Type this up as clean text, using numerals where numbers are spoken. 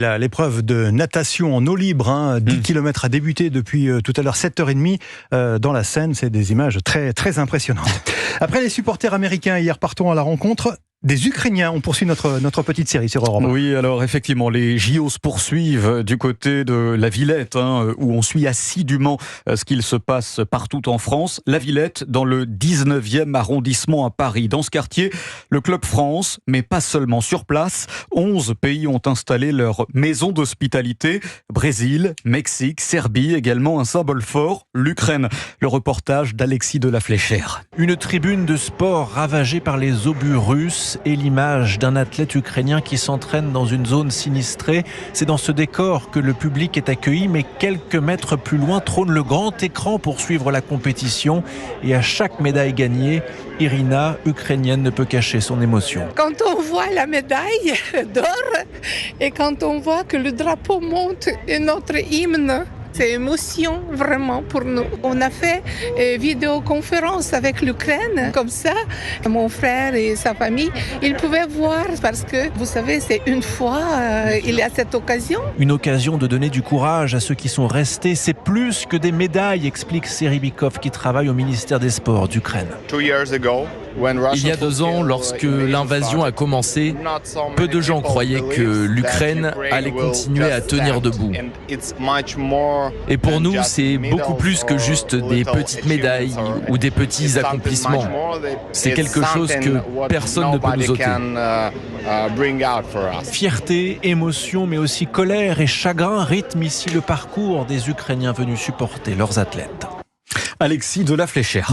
L'épreuve de natation en eau libre, 10 km a débuté depuis tout à l'heure 7h30 dans la Seine. C'est des images très, très impressionnantes. Après les supporters américains, hier partons à la rencontre des Ukrainiens. On poursuit notre petite série sur Europe. Oui, alors effectivement, les JO se poursuivent du côté de la Villette, où on suit assidûment ce qu'il se passe partout en France. La Villette, dans le 19e arrondissement à Paris. Dans ce quartier, le Club France, mais pas seulement sur place. 11 pays ont installé leur maison d'hospitalité. Brésil, Mexique, Serbie, également un symbole fort, l'Ukraine. Le reportage d'Alexis de la Fléchère. Une tribune de sport ravagée par les obus russes et l'image d'un athlète ukrainien qui s'entraîne dans une zone sinistrée. C'est dans ce décor que le public est accueilli, mais quelques mètres plus loin trône le grand écran pour suivre la compétition. Et à chaque médaille gagnée, Irina, ukrainienne, ne peut cacher son émotion. Quand on voit la médaille d'or et quand on voit que le drapeau monte et notre hymne, c'est émotion vraiment pour nous. On a fait vidéoconférence avec l'Ukraine, comme ça, mon frère et sa famille, ils pouvaient voir parce que, vous savez, c'est une fois, il y a cette occasion. Une occasion de donner du courage à ceux qui sont restés. C'est plus que des médailles, explique Seribikov, qui travaille au ministère des Sports d'Ukraine. Il y a 2 ans, lorsque l'invasion a commencé, peu de gens croyaient que l'Ukraine allait continuer à tenir debout. Et pour nous, c'est beaucoup plus que juste des petites médailles ou des petits accomplissements. C'est quelque chose que personne ne peut nous ôter. Fierté, émotion, mais aussi colère et chagrin rythment ici le parcours des Ukrainiens venus supporter leurs athlètes. Alexis de la Fléchère.